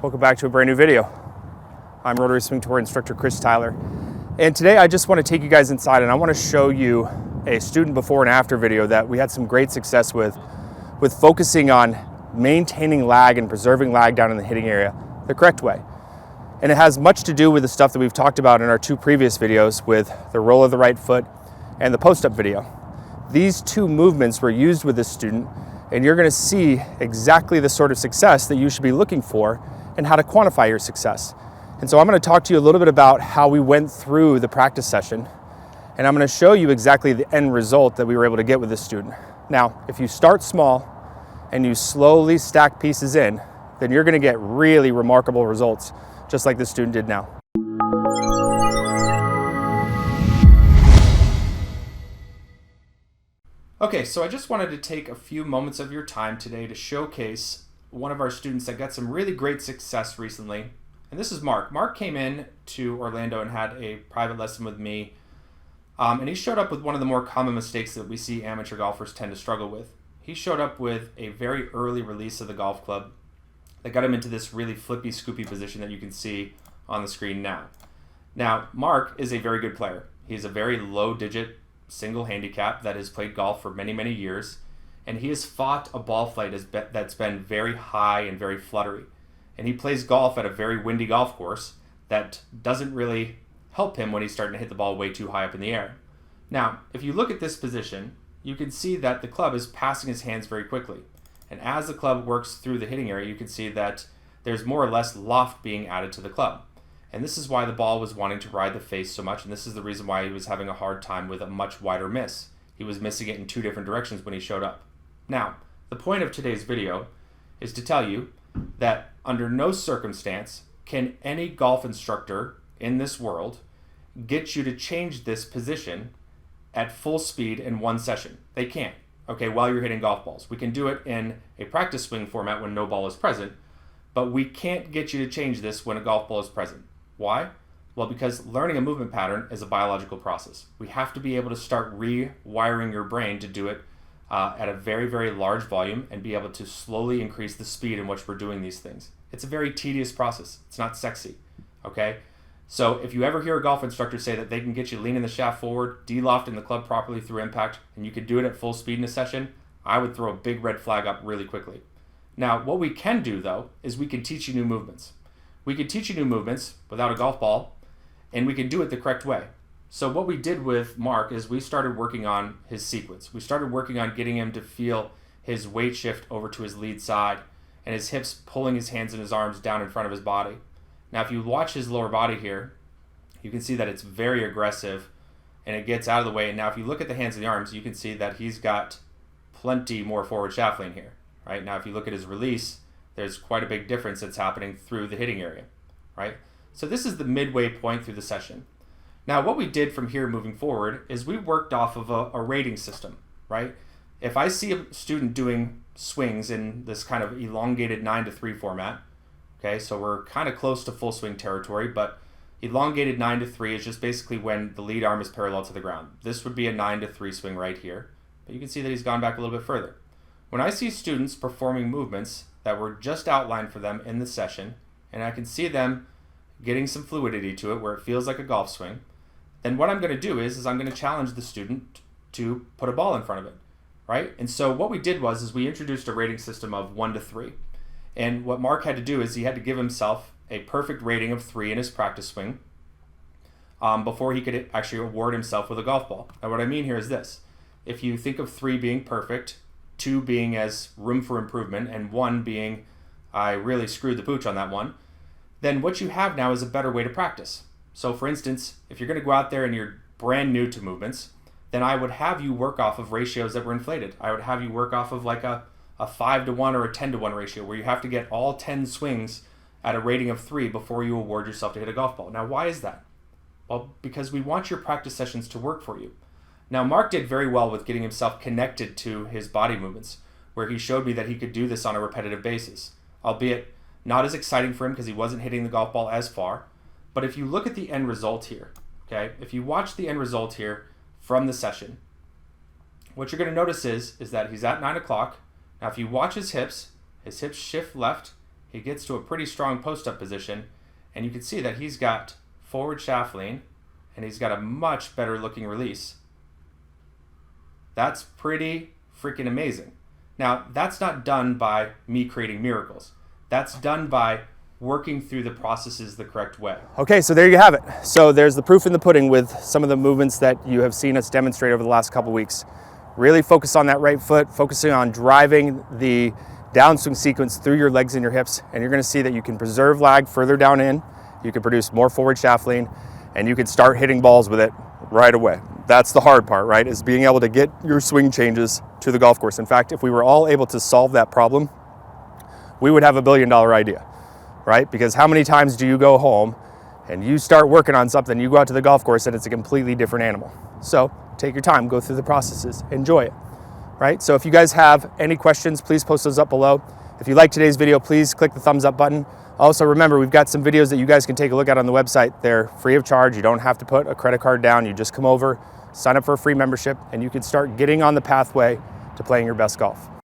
Welcome back to a brand new video. I'm Rotary Swing Tour instructor Chris Tyler, and today I just want to take you guys inside and I want to show you a student before and after video that we had some great success with focusing on maintaining lag and preserving lag down in the hitting area the correct way. And it has much to do with the stuff that we've talked about in our two previous videos with the roll of the right foot and the post-up video. These two movements were used with this student, and you're going to see exactly the sort of success that you should be looking for and how to quantify your success. And so I'm going to talk to you a little bit about how we went through the practice session, and I'm going to show you exactly the end result that we were able to get with this student. Now, if you start small and you slowly stack pieces in, then you're going to get really remarkable results, just like this student did now. Okay, so I just wanted to take a few moments of your time today to showcase one of our students that got some really great success recently. And this is Mark. Mark came in to Orlando and had a private lesson with me. And he showed up with one of the more common mistakes that we see amateur golfers tend to struggle with. He showed up with a very early release of the golf club that got him into this really flippy, scoopy position that you can see on the screen now. Now, Mark is a very good player. He's a very low-digit single handicap that has played golf for many, many years. And he has fought a ball flight that's been very high and very fluttery. And he plays golf at a very windy golf course that doesn't really help him when he's starting to hit the ball way too high up in the air. Now, if you look at this position, you can see that the club is passing his hands very quickly. And as the club works through the hitting area, you can see that there's more or less loft being added to the club. And this is why the ball was wanting to ride the face so much, and this is the reason why he was having a hard time with a much wider miss. He was missing it in two different directions when he showed up. Now, the point of today's video is to tell you that under no circumstance can any golf instructor in this world get you to change this position at full speed in one session. They can't, okay, while you're hitting golf balls. We can do it in a practice swing format when no ball is present, but we can't get you to change this when a golf ball is present. Why? Well, because learning a movement pattern is a biological process. We have to be able to start rewiring your brain to do it at a very, very large volume and be able to slowly increase the speed in which we're doing these things. It's a very tedious process. It's not sexy, okay? So if you ever hear a golf instructor say that they can get you leaning the shaft forward, de-lofting the club properly through impact, and you can do it at full speed in a session, I would throw a big red flag up really quickly. Now, what we can do, though, is we can teach you new movements. We can teach you new movements without a golf ball, and we can do it the correct way. So what we did with Mark is we started working on his sequence. We started working on getting him to feel his weight shift over to his lead side and his hips pulling his hands and his arms down in front of his body. Now, if you watch his lower body here, you can see that it's very aggressive and it gets out of the way. And now if you look at the hands and the arms, you can see that he's got plenty more forward shaft lean here, right? Now, if you look at his release, there's quite a big difference that's happening through the hitting area, right? So this is the midway point through the session. Now, what we did from here moving forward is we worked off of a rating system, right? If I see a student doing swings in this kind of elongated 9-3 format, okay, so we're kind of close to full swing territory, but elongated 9-3 is just basically when the lead arm is parallel to the ground. This would be a 9-3 swing right here, but you can see that he's gone back a little bit further. When I see students performing movements that were just outlined for them in the session, and I can see them getting some fluidity to it where it feels like a golf swing, then what I'm going to do is I'm going to challenge the student to put a ball in front of it, right? And so what we did was we introduced a rating system of 1 to 3. And what Mark had to do is he had to give himself a perfect rating of 3 in his practice swing before he could actually award himself with a golf ball. Now what I mean here is this. If you think of 3 being perfect, 2 being as room for improvement, and 1 being I really screwed the pooch on that one, then what you have now is a better way to practice. So for instance, if you're going to go out there and you're brand new to movements, then I would have you work off of ratios that were inflated. I would have you work off of like a 5-to-1 or a 10-to-1 ratio where you have to get all 10 swings at a rating of 3 before you award yourself to hit a golf ball. Now, why is that? Well, because we want your practice sessions to work for you. Now, Mark did very well with getting himself connected to his body movements, where he showed me that he could do this on a repetitive basis, albeit not as exciting for him because he wasn't hitting the golf ball as far. But if you look at the end result here, okay, if you watch the end result here from the session, what you're going to notice is that he's at 9 o'clock. Now, if you watch his hips shift left, he gets to a pretty strong post-up position, and you can see that he's got forward shaft lean, and he's got a much better looking release. That's pretty freaking amazing. Now, that's not done by me creating miracles. That's done by working through the processes the correct way. Okay, so there you have it. So there's the proof in the pudding with some of the movements that you have seen us demonstrate over the last couple weeks. Really focus on that right foot, focusing on driving the downswing sequence through your legs and your hips, and you're gonna see that you can preserve lag further down in, you can produce more forward shaft lean, and you can start hitting balls with it right away. That's the hard part, right? Is being able to get your swing changes to the golf course. In fact, if we were all able to solve that problem, we would have $1 billion idea, right? Because how many times do you go home and you start working on something, you go out to the golf course and it's a completely different animal. So take your time, go through the processes, enjoy it, right? So if you guys have any questions, please post those up below. If you like today's video, please click the thumbs up button. Also remember, we've got some videos that you guys can take a look at on the website. They're free of charge. You don't have to put a credit card down. You just come over, sign up for a free membership, and you can start getting on the pathway to playing your best golf.